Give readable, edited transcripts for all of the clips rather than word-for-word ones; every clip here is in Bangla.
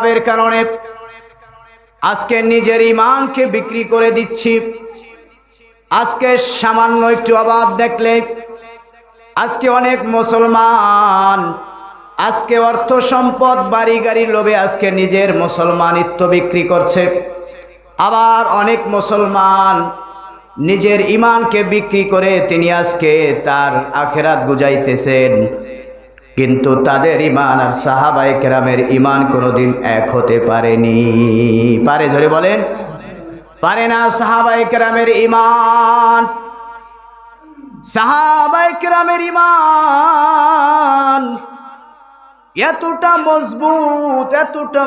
অভাবের কারণে আজকে নিজের ঈমানকে বিক্রি করে দিচ্ছি। আজকে সামান্য একটু অভাব দেখলে আজকে অনেক মুসলমান আজকে অর্থ সম্পদ বাড়ি গাড়ির লোভে আজকে নিজের মুসলমানিত্ব বিক্রি করছে। আবার অনেক মুসলমান নিজের ঈমানকে বিক্রি করে তিনি আজকে তার আখিরাত গুজাইতেছেন। কিন্তু তাদের ঈমান আর সাহাবায়ে কেরামের ঈমান কোনোদিন এক হতে পারেনি। পারে? জোরে বলেন, পারে না। সাহাবায়ে কেরামের ঈমান, সাহাবায়ে কেরামের ঈমান এতটা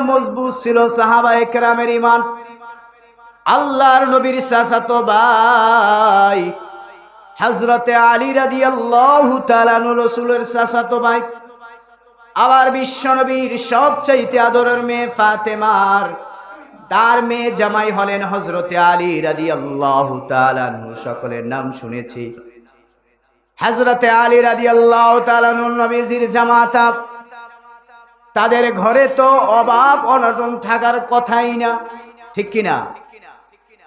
মজবুত ছিল সাহাবায়ে কেরামের ঈমান। আল্লাহর নবীর চাচাতো ভাই হযরতে আলী রাদিয়াল্লাহু তাআলা আনহু রাসূলের চাচাতো ভাই, আবার বিশ্বনবীর সবচাইতে আদরের মেয়ে ফাতেমার তার মেয়ে জামাই হলেন হযরতে আলী রাদিয়াল্লাহু তাআলা আনহু। সকলের নাম শুনেছি। হযরতে আলী রাদিয়াল্লাহু তাআলা আনহু নবীজির জামাতা। তাদের ঘরে তো অভাব অনটন থাকার কথাই না, ঠিক কিনা?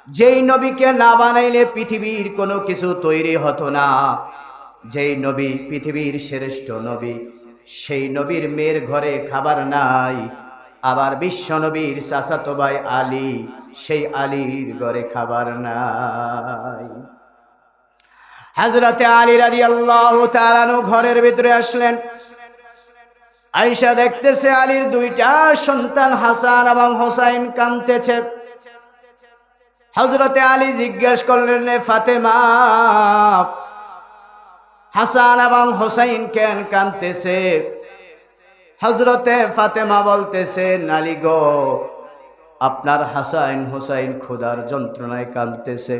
যেই নবীকে না বানাইলে পৃথিবীর কোনো কিছু তৈরি হতো না, যেই নবী পৃথিবীর শ্রেষ্ঠ নবী, সেই নবীর মেয়ের ঘরে খাবার নাই। আবার বিশ্ব নবীর চাচাতো ভাই আলী, সেই আলীর ঘরে খাবার নাই। হযরতে আলী রাদিয়াল্লাহু তাআলা আনহু ঘরের ভিতরে আসলেন। আয়েশা দেখতেছে আলীর দুইটা সন্তান হাসান এবং হোসাইন কাঁদতেছে। হযরতে আলী জিজ্ঞেস করলেন, ফাতেমা, হাসান এবং হোসাইন কেন কাঁদতেছে? হযরতে ফাতেমা বলতেছেন, আলী গো, আপনার হাসান হোসাইন ক্ষুধার যন্ত্রণায় কাঁদতেছে।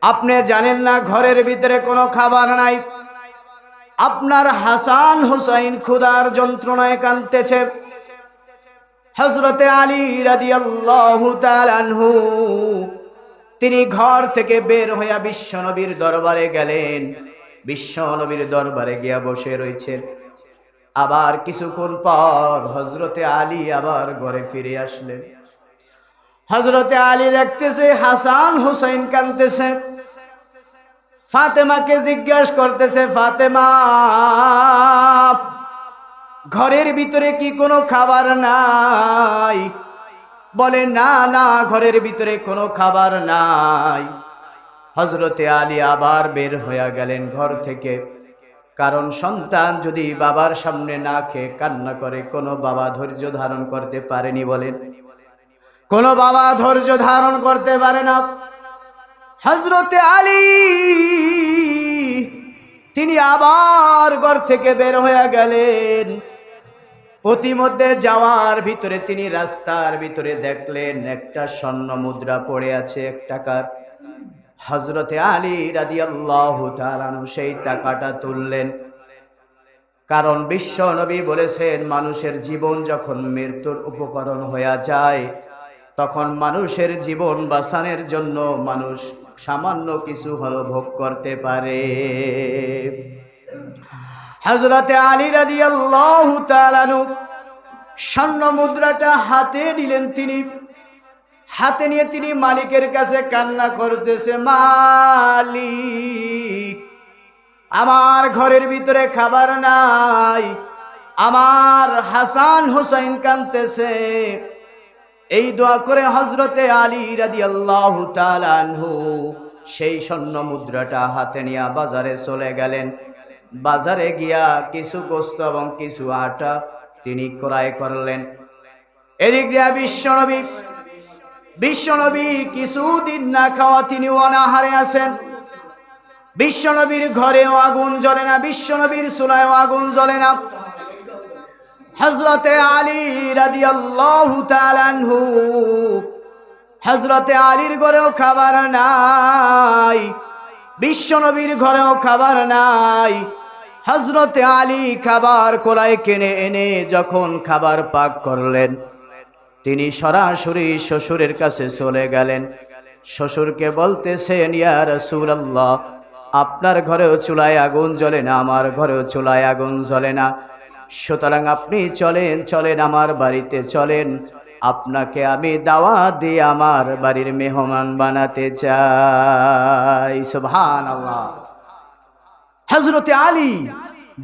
আপনি জানেন না ঘরের ভিতরে কোনো খাবার নাই, আপনার হাসান হোসাইন ক্ষুধার যন্ত্রণায় কাঁদতেছে। হযরতে আলী রাদিয়াল্লাহু তাআলা আনহু তিনি ঘর থেকে বের হইয়া বিশ্বনবীর দরবারে গেলেন। বিশ্বনবীর দরবারে গিয়া বসে রয়েছেন। আবার কিছুক্ষণ পর হযরতে আলী আবার ঘরে ফিরে আসলেন। হযরতে আলী দেখতেছে হাসান হোসেন কাঁদতেছে। ফাতেমাকে জিজ্ঞাসা করতেছে, ফাতেমা, ঘরের ভিতরে কি কোনো খাবার নাই? বলে, না না, ঘরের ভিতরে কোনো খাবার নাই। হযরতে আলী আবার বের হইয়া গেলেন ঘর থেকে। কারণ সন্তান যদি বাবার সামনে না খেয়ে কান্না করে, কোনো বাবা ধৈর্য ধারণ করতে পারেনি? বলেন, কোনো বাবা ধৈর্য ধারণ করতে পারে না। হযরতে আলী তিনি আবার ঘর থেকে বের হয়ে গেলেন। প্রতিমধ্যে যাওয়ার ভিতরে তিনি রাস্তার ভিতরে দেখলেন একটা স্বর্ণ মুদ্রা পড়ে আছে, 1 টাকার। হযরতে আলী রাদিয়াল্লাহু তাআলা আনহু সেই টাকাটা তুললেন। কারণ বিশ্ব নবী বলেছেন, মানুষের জীবন যখন মৃত্যুর উপকরণ হয়ে যায়, তখন মানুষের জীবন বাঁচানোর জন্য মানুষ সামান্য কিছু হলো ভোগ করতে পারে। হযরতে আলী রাদিয়াল্লাহু তাআলা আনহু স্বর্ণ মুদ্রাটা হাতে নিলেন। তিনি হাতে নিয়ে তিনি মালিকের কাছে কান্না করতেছে, মালিক, আমার ঘরের ভিতরে খাবার নাই, আমার হাসান হোসেন কাঁদতেছে। এই দোয়া করে হযরতে আলী রাদিয়াল্লাহু তাআলা আনহু সেই স্বর্ণ মুদ্রাটা হাতে নিয়ে বাজারে চলে গেলেন। বাজারে গিয়া কিছু গোশত এবং কিছু আটা তিনি ক্রয় করলেন। এদিক দিয়া বিশ্বনবী কিছুদিন না খাওয়া তিনি অনাহারে আছেন। বিশ্বনবীর ঘরেও আগুন জ্বলে না, বিশ্বনবীর চুলায়ও আগুন জ্বলে না। হযরতে আলী রাদিয়াল্লাহু তাআলা আনহু, হযরতে আলীর ঘরেও খাবার নাই, বিশ্বনবীর ঘরেও খাবার নাই। হযরতে আলী খাবার কোলায় কিনে এনে যখন খাবার পাক করলেন, তিনি সরাসরি শ্বশুরের কাছে চলে গেলেন। শ্বশুরকে বলতেছেন, ইয়া রাসূলুল্লাহ, আপনার ঘরেও চুলায় আগুন জ্বলে না, আমার ঘরেও চুলায় আগুন জ্বলে না। সুতরাং আপনি চলেন চলেন আমার বাড়িতে চলেন, আপনাকে আমি দাওয়াত দিয়ে আমার বাড়ির মেহমান বানাতে চাই। সুবহানাল্লাহ। হযরতে আলী,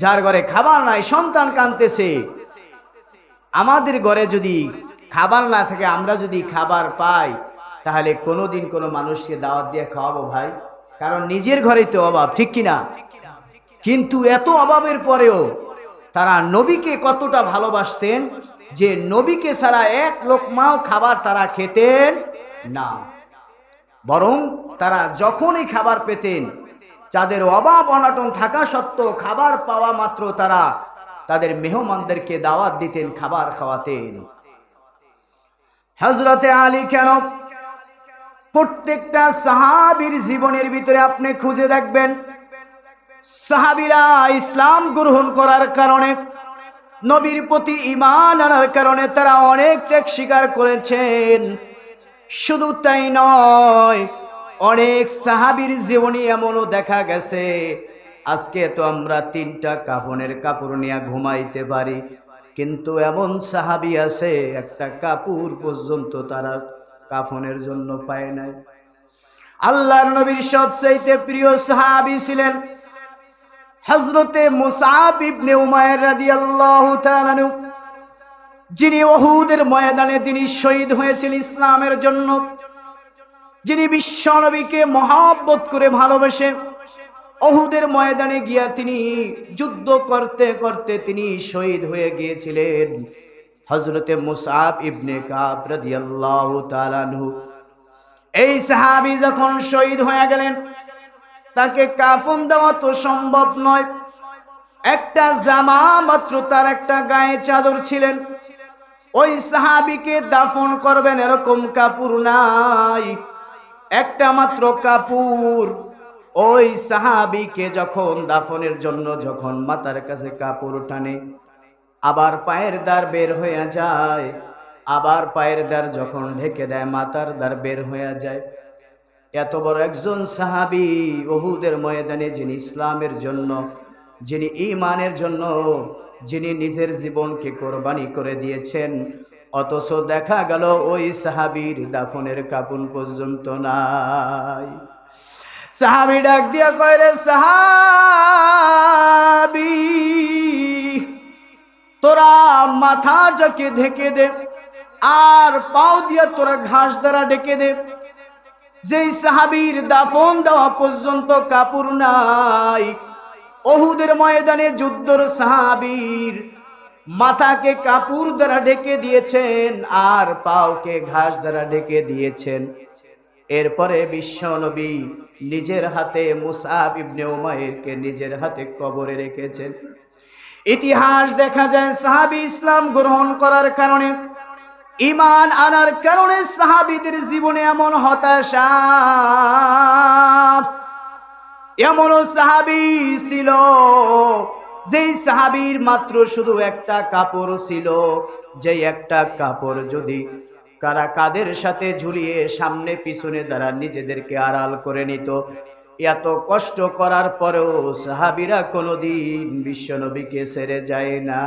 যার ঘরে খাবার নাই, সন্তান কাঁদতেছে। আমাদের ঘরে যদি খাবার না থাকে, আমরা যদি খাবার পাই, তাহলে কোনোদিন কোনো মানুষকে দাওয়াত দিয়ে খাওয়াবো ভাই? কারণ নিজের ঘরেই তো অভাব, ঠিক কিনা? কিন্তু এত অভাবের পরেও তারা নবীকে কতটা ভালোবাসতেন যে নবীকে ছাড়া এক লোকমাও খাবার তারা খেতেন না। বরং তারা যখনই খাবার পেতেন, যাদের অভাব অনাটন থাকা সত্ত্বেও খাবার পাওয়া মাত্র তারা তাদের মেহমানদেরকে দাওয়াত দিতেন, খাবার খাওয়াতেন। হযরতে আলী কেন? প্রত্যেকটা সাহাবীর জীবনের ভিতরে আপনি খুঁজে দেখবেন, সাহাবীরা ইসলাম গ্রহণ করার কারণে, নবীর প্রতি ঈমান আনার কারণে তারা অনেক ত্যাগ স্বীকার করেছেন। শুধু তাই নয়, অনেক সাহাবীর জীবনী এমনও দেখা গেছে, আজকে তো আমরা 3টা কাফনের কাপড় নিয়ে ঘুমাইতে পারি, কিন্তু এমন সাহাবী আছে একটা কাপড় পর্যন্ত তারা কাফনের জন্য পায় নাই। আল্লাহর নবীর সবচেয়ে প্রিয় সাহাবী ছিলেন হযরতে মুসআব ইবনে উমাইর রাদিয়াল্লাহু তাআলা আনহু, যিনি উহুদের ময়দানে তিনি শহীদ হয়েছিলেন ইসলামের জন্য, যিনি বিশ্ব নবীকে মহব্বত করে ভালোবেসে উহুদের ময়দানে গিয়া তিনি যুদ্ধ করতে করতে তিনি শহীদ হয়ে গিয়েছিলেন। হযরতে মুসআব ইবনে কাব রাদিয়াল্লাহু তাআলা আনহু, এই সাহাবী যখন শহীদ হয়ে গেলেন, তাকে কাফন দেওয়া তো সম্ভব নয়। একটা জামা মাত্র, তার একটা গায়ে চাদর ছিলেন। ওই সাহাবীকে দাফন করবেন এরকম কাপড় নাই, একটা মাত্র কাপড়। ওই সাহাবীকে যখন দাফনের জন্য যখন মাথার কাছে কাপড় টানে, আবার পায়ের দাঁড় বের হয়ে যায়, আবার পায়ের দাঁড় যখন ঢেকে দেয়, মাথার দাঁড় বের হয়ে যায়। এত বড় একজন সাহাবী উহুদের ময়দানে, যিনি ইসলামের জন্য, যিনি ঈমানের জন্য, যিনি নিজের জীবনকে কোরবানি করে দিয়েছেন, অথচ দেখা গেল ওই সাহাবীর দাফনের কাফন পর্যন্ত নাই। সাহাবী ডাক দিয়া কয়, রে সাহাবী, তোরা মাথাটাকে ঢেকে দে, আর পাও দিয়া তোরা ঘাস দ্বারা ঢেকে দে। যেই সাহাবীর দাফন দেওয়া পর্যন্ত কাপড় নাই, উহুদের ময়দানে যুদ্ধর সাহাবীর মাথাকে কাপড় দ্বারা ঢেকে দিয়েছেন আর পাওকে ঘাস দ্বারা ঢেকে দিয়েছেন। এরপরে বিশ্ব নবী নিজের হাতে মুসআব ইবনে উমাইরকে নিজের হাতে কবরে রেখেছেন। ইতিহাস দেখা যায়, সাহাবী ইসলাম গ্রহণ করার কারণে, ঈমান আনার কারণে সাহাবীদের জীবনে এমন হতাশা, এমনও সাহাবী ছিল যেই সাহাবীর মাত্র শুধু একটা কাপড় ছিল, যেই একটা কাপড় যদি কারা কাদের সাথে ঝুলিয়ে সামনে পিছনে দ্বারা নিজেদেরকে আড়াল করে নিত, এত কষ্ট করার পরেও সাহাবীরা কোনোদিন বিশ্বনবীকে ছেড়ে যায় না।